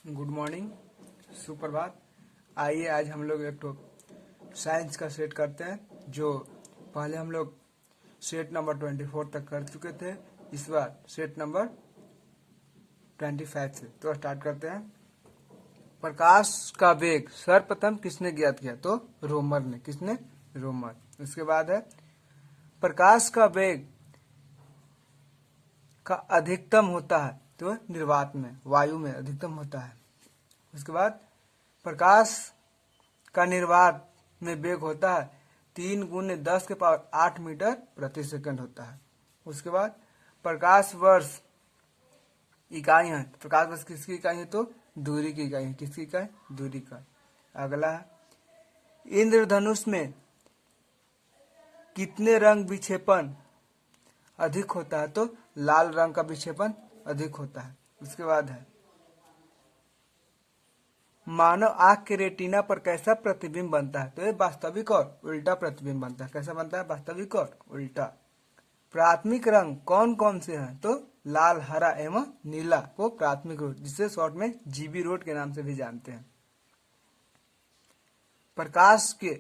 Good morning, सुप्रभात। आइए आज हम लोग एक तो साइंस का सेट करते हैं। जो पहले हम लोग सेट नंबर 24 तक कर चुके थे, इस बार सेट नंबर 25 से तो स्टार्ट करते हैं। प्रकाश का वेग सर्वप्रथम किसने ज्ञात किया? तो रोमर ने। किसने? रोमर। उसके बाद है प्रकाश का वेग का अधिकतम होता है तो निर्वात में, वायु में अधिकतम होता है। उसके बाद प्रकाश का निर्वात में वेग होता है 3 × 10⁸ मीटर प्रति सेकंड होता है। उसके बाद प्रकाश वर्ष इकाई है। प्रकाश वर्ष किसकी इकाई है? तो दूरी की इकाई है। किसकी इकाई? दूरी का। अगला है इंद्रधनुष में कितने रंग विक्षेपण अधिक होता है? तो लाल रंग का विक्षेपण अधिक होता है। उसके बाद है मानव आंख के रेटिना पर कैसा प्रतिबिंब बनता है? तो ये वास्तविक और उल्टा प्रतिबिंब बनता है। कैसा बनता है? वास्तविक और उल्टा। प्राथमिक रंग कौन कौन से हैं? तो लाल, हरा एवं नीला को प्राथमिक रंग, जिसे शॉर्ट में जीबी रोड के नाम से भी जानते हैं। प्रकाश के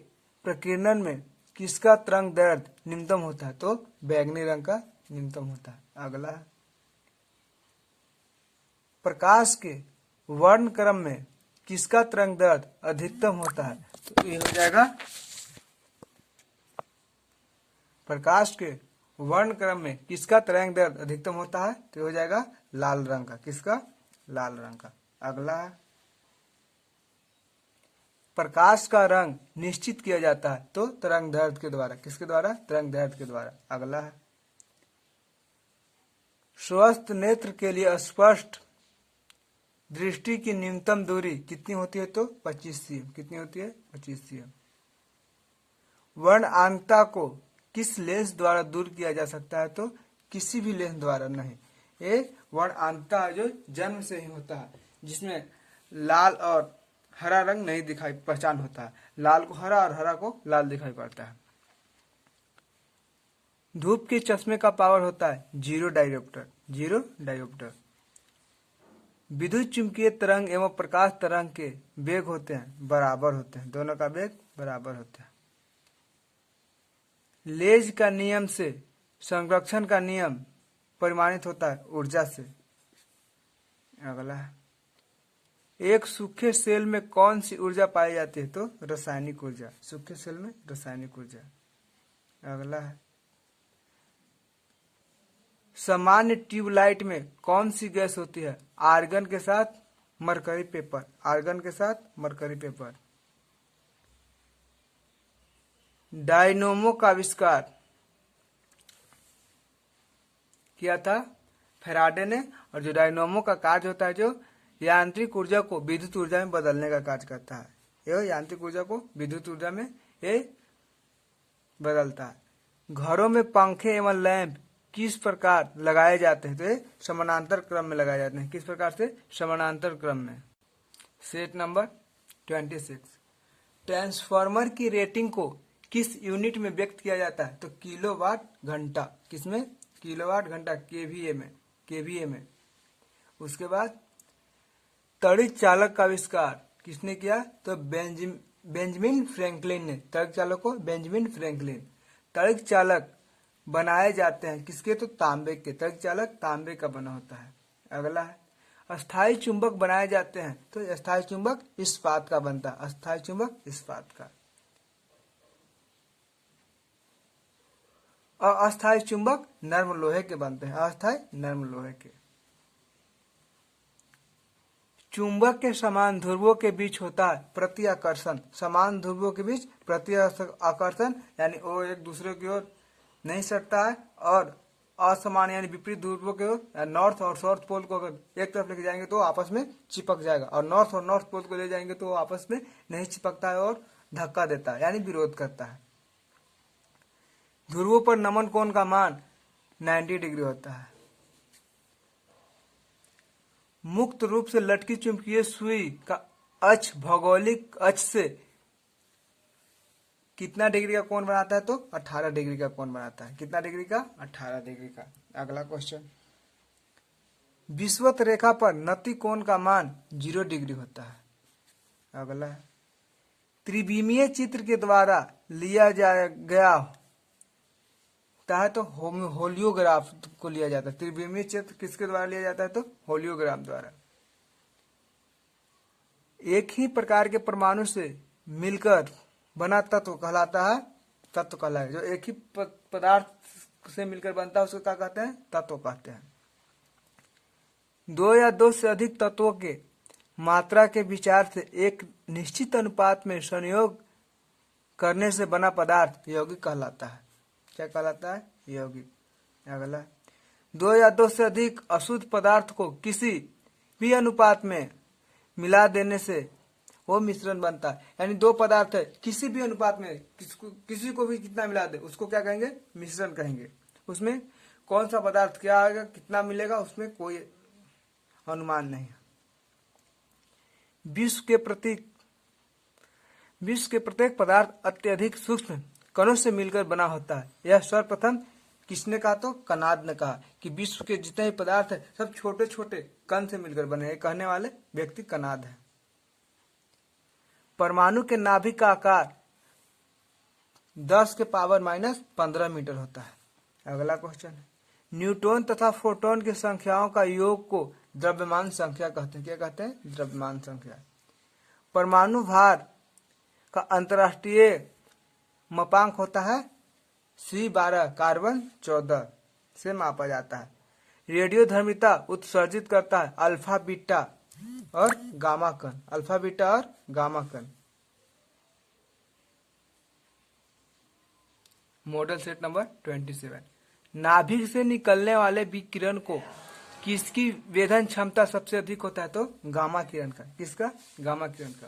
प्रकीर्णन में किसका तरंग दैर्ध्य न्यूनतम होता है? तो बैंगनी रंग का न्यूनतम होता है। अगला है प्रकाश के वर्ण क्रम में किसका तरंग दैर्ध्य अधिकतम होता है? तो ये हो जाएगा प्रकाश के वर्ण क्रम में किसका तरंग दैर्ध्य अधिकतम होता है? तो हो जाएगा लाल रंग का। किसका? लाल रंग का। अगला है प्रकाश का रंग निश्चित किया जाता है तो तरंग दैर्ध्य के द्वारा। किसके द्वारा? तरंग दैर्ध्य के द्वारा। अगला है स्वस्थ नेत्र के लिए स्पष्ट दृष्टि की न्यूनतम दूरी कितनी होती है? तो 25 cm। कितनी होती है? 25 cm। वर्णआंकता को किस लेंस द्वारा दूर किया जा सकता है? तो किसी भी लेंस द्वारा नहीं। ये वर्णआंकता जो जन्म से ही होता है, जिसमें लाल और हरा रंग नहीं दिखाई पहचान होता है। लाल को हरा और हरा को लाल दिखाई पड़ता है। धूप के चश्मे का पावर होता है 0 डायोप्टर। 0 डायोप्टर। विद्युत चुंबकीय तरंग एवं प्रकाश तरंग के वेग होते हैं बराबर होते हैं। दोनों का वेग बराबर होता है। लेज का नियम से संरक्षण का नियम परिमाणित होता है ऊर्जा से। अगला है एक सूखे सेल में कौन सी ऊर्जा पाई जाती है? तो रासायनिक ऊर्जा। सूखे सेल में रासायनिक ऊर्जा। अगला है सामान्य ट्यूबलाइट में कौन सी गैस होती है? आर्गन के साथ मरकरी पेपर। आर्गन के साथ मरकरी पेपर। डायनोमो का आविष्कार किया था फैराडे ने। और जो डायनोमो का कार्य होता है, जो यांत्रिक ऊर्जा को विद्युत ऊर्जा में बदलने का कार्य करता है। यह यांत्रिक ऊर्जा को विद्युत ऊर्जा में ये बदलता है। घरों में पंखे एवं लैंप किस प्रकार लगाए जाते हैं? तो ये समानांतर क्रम में लगाए जाते हैं। किस प्रकार से? समानांतर क्रम में। सेट नंबर 26 ट्रांसफार्मर की रेटिंग को किस यूनिट में व्यक्त किया जाता है? तो किलोवाट घंटा। किसमें? किलोवाट घंटा, केवीए में। केवीए में। उसके बाद तड़ित चालक का आविष्कार किसने किया? तो बेंजामिन फ्रैंकलिन ने। तड़ित चालक को बेंजामिन फ्रैंकलिन। तड़ित चालक बनाए जाते हैं किसके? तो तांबे के। तड़ित चालक तांबे का बना होता है। अगला है अस्थायी चुंबक बनाए जाते हैं तो अस्थायी चुंबक इस्पात का बनता है। अस्थायी चुंबक इस्पात का। और अस्थायी चुंबक नर्म लोहे के बनते हैं। अस्थायी नर्म लोहे के। चुंबक के समान ध्रुवों के बीच होता है प्रति आकर्षण। समान ध्रुवों के बीच प्रति आकर्षण, यानी वो एक दूसरे की ओर नहीं सटता है। और असमान यानी विपरीत ध्रुवों के ओर, नॉर्थ और साउथ पोल को अगर एक तरफ लेके जाएंगे तो आपस में चिपक जाएगा, और नॉर्थ और नॉर्थ पोल को ले जाएंगे तो आपस में नहीं चिपकता है और धक्का देता है, यानी विरोध करता है। ध्रुवों पर नमन कोण का मान 90 डिग्री होता है। मुक्त रूप से लटकी चुंबकीय सुई का अक्ष भौगोलिक अक्ष से कितना डिग्री का कोण बनाता है? तो 18 डिग्री का कोण बनाता है। कितना डिग्री का? 18 डिग्री का। अगला क्वेश्चन विषुवत रेखा पर नति कोण का मान 0 डिग्री होता है। अगला है त्रिविमीय चित्र के द्वारा लिया गया होता है तो होलियोग्राफ को लिया जाता है। त्रिविमीय चित्र किसके द्वारा लिया जाता है तो होलियोग्राफ द्वारा। एक ही प्रकार के परमाणु से मिलकर बना तत्व कहलाता है तत्व कहलाता है। जो एक ही पदार्थ से मिलकर बनता है उसको क्या कहते हैं तत्व कहते हैं। दो या दो से अधिक तत्वों के मात्रा के विचार से एक निश्चित अनुपात में संयोग करने से बना पदार्थ यौगिक कहलाता है। क्या कहलाता है यौगिक। अगला दो या दो से अधिक अशुद्ध पदार्थ को किसी भी अनुपात में मिला देने से वो मिश्रण बनता है। यानी दो पदार्थ है किसी भी अनुपात में किसी को भी कितना मिला दे उसको क्या कहेंगे मिश्रण कहेंगे। उसमें कौन सा पदार्थ क्या आएगा कितना मिलेगा उसमें कोई अनुमान नहीं है। विश्व के प्रत्येक पदार्थ अत्यधिक सूक्ष्म कणों से मिलकर बना होता है। यह सर्वप्रथम किसने कहा तो कनाद ने कहा कि विश्व के जितने भी पदार्थ है सब छोटे छोटे कण से मिलकर बने हैं। कहने वाले व्यक्ति कनाद है। परमाणु के नाभिक का आकार 10 के पावर -15 मीटर होता है। अगला क्वेश्चन है न्यूट्रॉन तथा प्रोटॉन की संख्याओं का योग को द्रव्यमान संख्या कहते हैं। क्या कहते हैं द्रव्यमान संख्या। परमाणु भार का अंतरराष्ट्रीय मापांक होता है C12 कार्बन 14 से मापा जाता है। रेडियो धर्मिता उत्सर्जित करता है अल्फा बीटा और गामा कण। अल्फा बीटा और गामा कण। Model set number 27। नाभिक से निकलने वाले विकिरण को किसकी वेधन क्षमता सबसे अधिक होता है तो गामा किरण का। किसका गामा किरण का।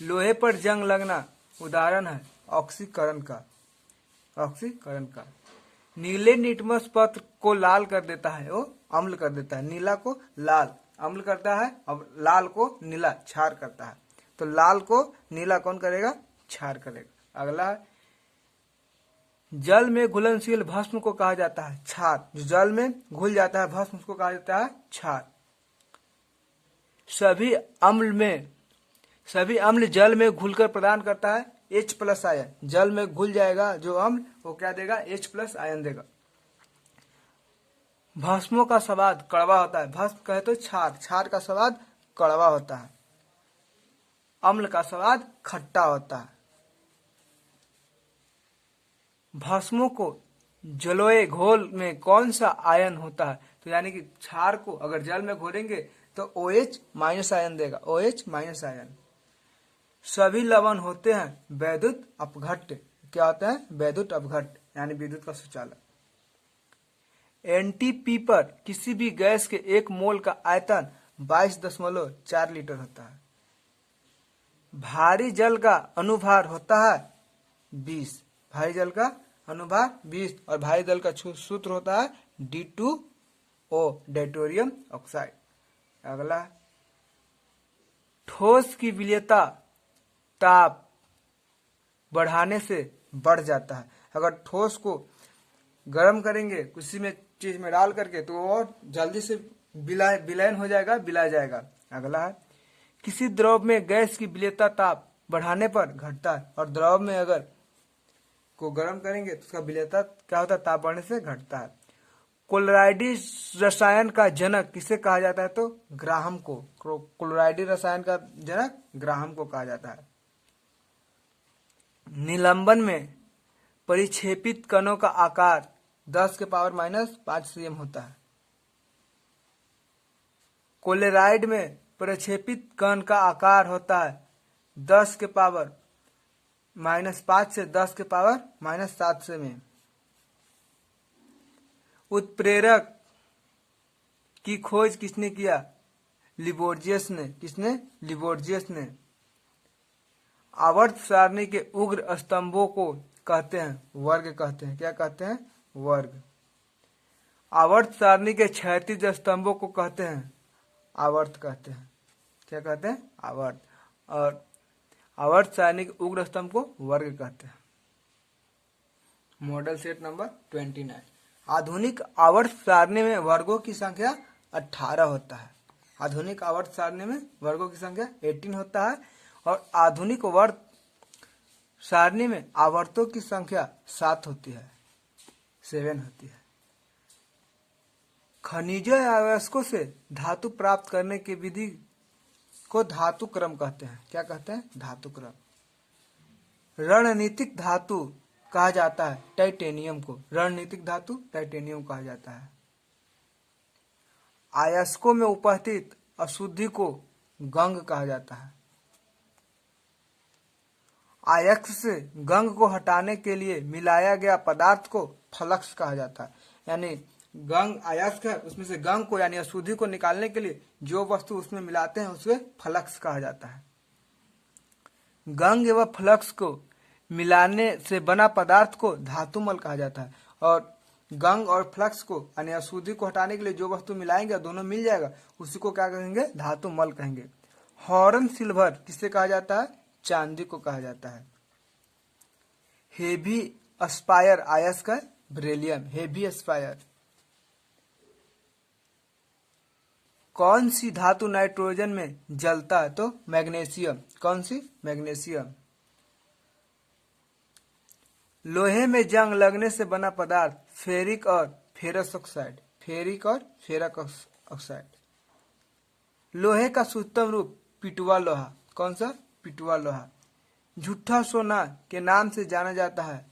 लोहे पर जंग लगना उदाहरण है ऑक्सीकरण का। ऑक्सीकरण का। नीले निटमस पत्र को लाल कर देता है वो अम्ल कर देता है। नीला को लाल अम्ल करता है और लाल को नीला क्षार करता है। तो लाल को नीला कौन करेगा क्षार करेगा। अगला जल में घुलनशील भस्म को कहा जाता है क्षार। जो जल में घुल जाता है भस्म उसको कहा जाता है क्षार। सभी अम्ल जल में घुलकर प्रदान करता है H+ आयन। जल में घुल जाएगा जो अम्ल वो क्या देगा H+ आयन देगा। भस्मों का स्वाद कड़वा होता है। भस्म कहे तो क्षार। क्षार का स्वाद कड़वा होता है। अम्ल का स्वाद खट्टा होता है। भस्मों को जलोए घोल में कौन सा आयन होता है तो यानी कि क्षार को अगर जल में घोलेंगे तो OH- आयन देगा। OH- ion. सभी लवण होते हैं वैद्युत अपघट्य। क्या होता है वैद्युत अपघट्य यानी विद्युत का सुचालक। एनटीपी पर किसी भी गैस के 1 मोल का आयतन 22.4 लीटर होता है। भारी जल का अनुभार होता है 20। भारी जल का अनुभार 20 और भारी जल का सूत्र होता है D2O डाइटोरियम ऑक्साइड। अगला ठोस की विलेयता ताप बढ़ाने से बढ़ जाता है। अगर ठोस को गर्म करेंगे किसी में चीज में डाल करके तो और जल्दी से विलयन हो जाएगा विला जाएगा। अगला है किसी द्रव में गैस की विलेयता ताप बढ़ाने पर घटता है और द्रव में अगर को गर्म करेंगे तो उसका विलेयता क्या होता है ताप बढ़ने से घटता है। कोलोराइडी रसायन का जनक किसे कहा जाता है तो ग्राहम को। कोलोराइडी रसायन का जनक ग्राहम को कहा जाता है। निलंबन में परिक्षेपित कणों का आकार 10 के पावर -5 cm होता है। कोलोराइड में प्रक्षेपित कण का आकार होता है 10 के पावर -5 से 10 के पावर -7 से में। उत्प्रेरक की खोज किसने किया लिबोर्जियस ने। किसने लिबोर्जियस ने। आवर्त सारणी के उग्र स्तंभों को कहते हैं वर्ग कहते हैं। क्या कहते हैं वर्ग। आवर्त सारणी के क्षैतिज स्तंभों को कहते हैं आवर्त कहते हैं। क्या कहते हैं आवर्त। और आवर्त सारणी के उग्र स्तंभ को वर्ग कहते हैं। Model set number 29। आधुनिक आवर्त सारणी में वर्गों की संख्या 18 होता है। आधुनिक आवर्त सारणी में वर्गों की संख्या 18 होता है और आधुनिक वर्त सारणी में आवर्तों की संख्या 7 होती है, 7 होती है। खनिजों या अयस्कों से धातु प्राप्त करने की विधि को धातु क्रम कहते हैं। क्या कहते हैं? धातु क्रम। रणनीतिक धातु कहा जाता है टाइटेनियम को, रणनीतिक धातु टाइटेनियम कहा जाता है। अयस्कों में उपस्थित अशुद्धि को गंग कहा जाता है। अयस्क से गंग को हटाने के लिए मिलाया गया पदार्थ को फ्लक्स कहा जाता है। यानी गंग अयस्क है, उसमें से गंग को यानी अशुद्धि को निकालने के लिए जो वस्तु उसमें मिलाते हैं उसे फ्लक्स कहा जाता है। गंग एवं फ्लक्स को मिलाने से बना पदार्थ को धातुमल कहा जाता है। और गंग और फ्लक्स को यानी अशुद्धि को हटाने के लिए जो वस्तु मिलाएंगे दोनों मिल जाएगा, उसी को क्या कहेंगे? धातुमल कहेंगे। हॉर्न सिल्वर किसे कहा जाता है? चांदी को कहा जाता है। हेवी अस्पायर अयस्क है बेरिलियम, हेवी अस्पायर। कौन सी धातु नाइट्रोजन में जलता है? तो मैग्नीशियम। कौन सी? मैग्नीशियम। लोहे में जंग लगने से बना पदार्थ फेरिक और फेरस ऑक्साइड, फेरिक और फेरक ऑक्साइड। लोहे का शुद्धतम रूप पिटुआ लोहा। कौन सा? पिटुआ लोहा। झूठा सोना के नाम से जाना जाता है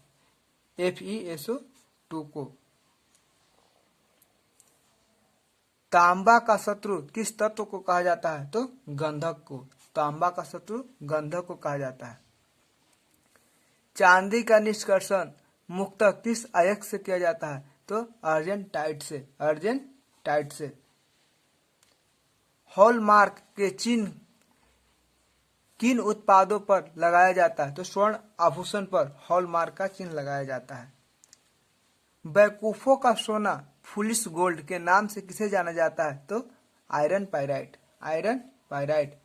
FeSO2 को। तांबा का शत्रु किस तत्व को कहा जाता है? तो गंधक को। तांबा का शत्रु गंधक को कहा जाता है। चांदी का निष्कर्षण मुख्यतः किस अयस्क से किया जाता है? तो अर्जेंटाइट से, अर्जेंटाइट से। हॉलमार्क के चिन्ह किन उत्पादों पर लगाया जाता है? तो स्वर्ण आभूषण पर हॉलमार्क का चिन्ह लगाया जाता है। बैकूफों का सोना फुलिश गोल्ड के नाम से किसे जाना जाता है? तो iron pyrite, iron pyrite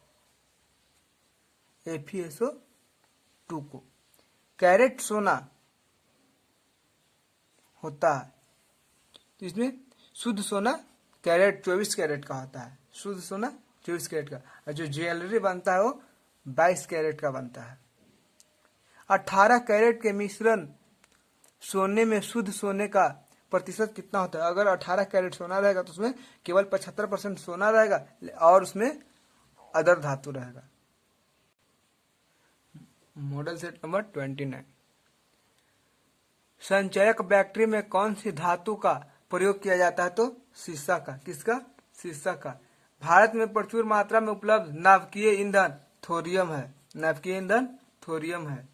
FeSO2 को। कैरेट सोना होता है, तो इसमें शुद्ध सोना कैरेट 24 कैरेट का होता है, शुद्ध सोना 24 कैरेट का, और जो ज्वेलरी बनता है वो 22 कैरेट का बनता है। 18 कैरेट के मिश्रण सोने में शुद्ध सोने का प्रतिशत कितना होता है? अगर 18 कैरेट सोना रहेगा तो उसमें केवल 75% सोना रहेगा और उसमें अदर धातु रहेगा। Model set number 29। संचयक बैटरी में कौन सी धातु का प्रयोग किया जाता है? तो सीसा का। किसका? सीसा का। भारत में प्रचुर मात्रा में उपलब्ध नाभिकीय ईंधन थोरियम है, नाभिकीय ईंधन थोरियम है।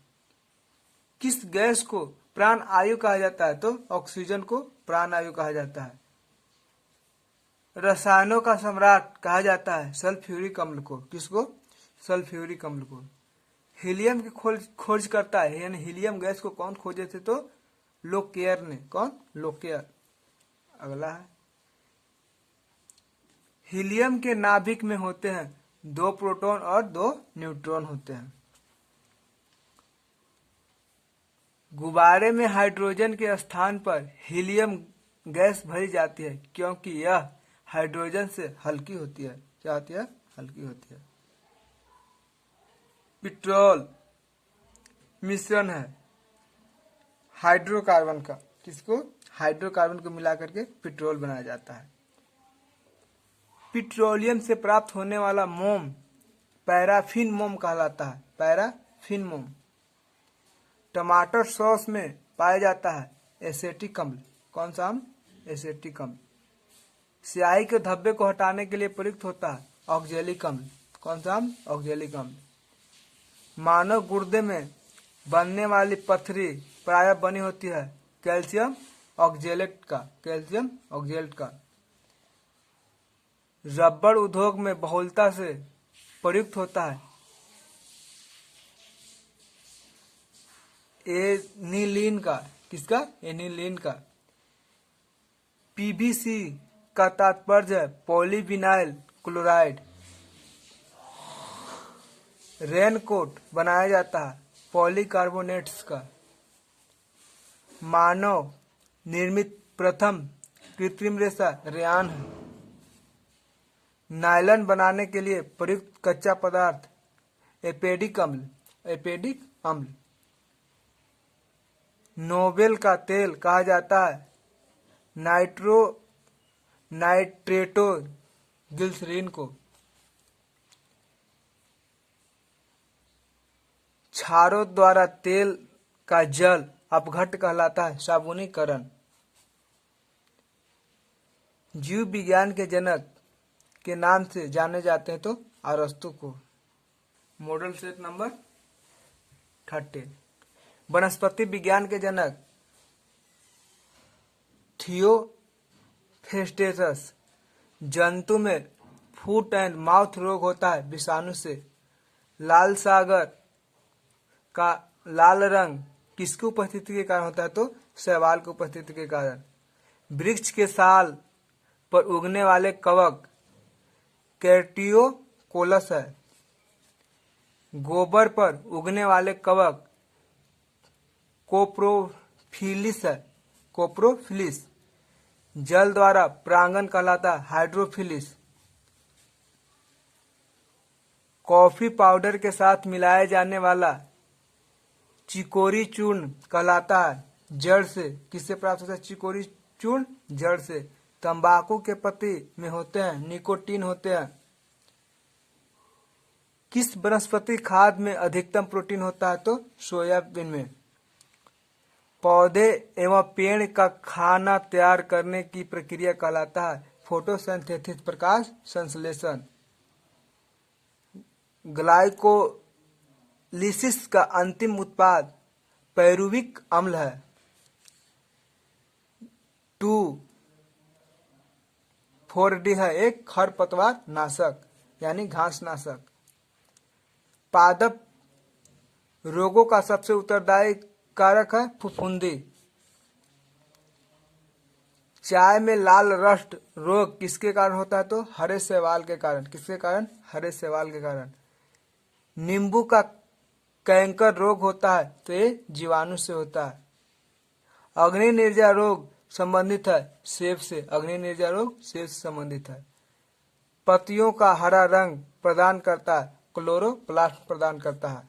किस गैस को प्राण आयु कहा जाता है? तो ऑक्सीजन को प्राण आयु कहा जाता है। रसायनों का सम्राट कहा जाता है सल्फ्यूरिक अम्ल को। किसको? सल्फ्यूरिक अम्ल को। हीलियम की खोज करता है, यानी हीलियम गैस को कौन खोजे थे? तो लोकेयर ने। कौन? लोकेयर। अगला है, हीलियम के नाभिक में होते हैं 2 प्रोटॉन और 2 न्यूट्रॉन होते हैं। गुब्बारे में हाइड्रोजन के स्थान पर हीलियम गैस भरी जाती है क्योंकि यह हाइड्रोजन से हल्की होती है। क्या होती है? हल्की होती है। पेट्रोल मिश्रण है हाइड्रोकार्बन का। किसको? हाइड्रोकार्बन को मिलाकर के पेट्रोल बनाया जाता है। पेट्रोलियम से प्राप्त होने वाला मोम पैराफिन मोम कहलाता है, पैराफिन मोम। टमाटर सॉस में पाया जाता है एसेटिक अम्ल। कौन सा अम्ल? एसेटिक अम्ल। स्याही के धब्बे को हटाने के लिए प्रयुक्त होता है ऑक्जेलिक अम्ल। कौन सा अम्ल? ऑक्जेलिक अम्ल। मानव गुर्दे में बनने वाली पथरी प्रायः बनी होती है कैल्शियम ऑक्जेलेट का, कैल्शियम ऑक्जेलेट का। रबड़ उद्योग में बहुलता से प्रयुक्त होता है एनिलीन का। किसका? एनिलीन का। पीवीसी का तात्पर्य है पॉलीविनाइल क्लोराइड। रेनकोट बनाया जाता है पॉलीकार्बोनेट्स का। मानव निर्मित प्रथम कृत्रिम रेशा रेयान है। नायलॉन बनाने के लिए प्रयुक्त कच्चा पदार्थ एपेडिक अम्ल। नोबेल का तेल कहा जाता है नाइट्रेटो ग्लिसरीन को। क्षारों द्वारा तेल का जल अपघट्ट कहलाता है साबुनीकरण। जीव विज्ञान के जनक के नाम से जाने जाते हैं तो अरस्तु को। Model set number 30। वनस्पति विज्ञान के जनक थियोफेस्टेसस। जंतु में फुट एंड माउथ रोग होता है विषाणु से। लाल सागर का लाल रंग किसकी उपस्थिति के कारण होता है तो शैवाल की उपस्थिति के कारण। वृक्ष के साल पर उगने वाले कवक कैटियोकोलस है। गोबर पर उगने वाले कवक कोप्रोफिलिस है, कोप्रोफिलिस। जल द्वारा परागण कहलाता है हाइड्रोफिलिस। कॉफी पाउडर के साथ मिलाया जाने वाला चिकोरी चूर्ण कहलाता है जड़ से। किससे प्राप्त होता है चिकोरी चूर्ण? जड़ से। तंबाकू के पत्ती में होते हैं निकोटीन होते हैं। किस वनस्पति खाद में अधिकतम प्रोटीन होता है तो सोयाबीन में। पौधे एवं पेड़ का खाना तैयार करने की प्रक्रिया कहलाता है फोटोसिंथेसिस, प्रकाश संश्लेषण। ग्लाइकोलिसिस का अंतिम उत्पाद पायरुविक अम्ल है। 2,4-D है एक खरपतवार नाशक यानी घास नाशक। पादप रोगों का सबसे उत्तरदायी कारक है फफूंदी। चाय में लाल रस्ट रोग किसके कारण होता है तो हरे शैवाल के कारण। किसके कारण? हरे शैवाल के कारण। नींबू का कैंकर रोग होता है तो ये जीवाणु से होता है। अग्नि निर्जा रोग संबंधित है सेब से। अग्नि निर्जा रोग सेब से संबंधित है। पत्तियों का हरा रंग प्रदान करता है क्लोरोप्लास्ट प्रदान करता है।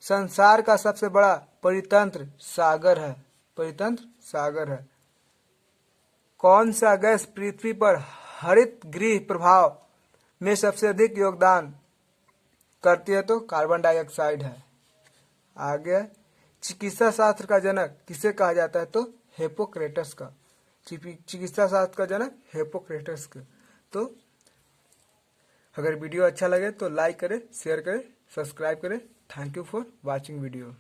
संसार का सबसे बड़ा परितंत्र सागर है। परितंत्र सागर है। कौन सा गैस पृथ्वी पर हरित गृह प्रभाव में सबसे अधिक योगदान करती है तो कार्बन डाइऑक्साइड है। आगे चिकित्सा शास्त्र का जनक किसे कहा जाता है तो हिप्पोक्रेटस का। चिकित्सा शास्त्र का जनक हिप्पोक्रेटस का। तो अगर वीडियो अच्छा लगे तो लाइक करें, शेयर करें, सब्सक्राइब करें। Thank you for watching video.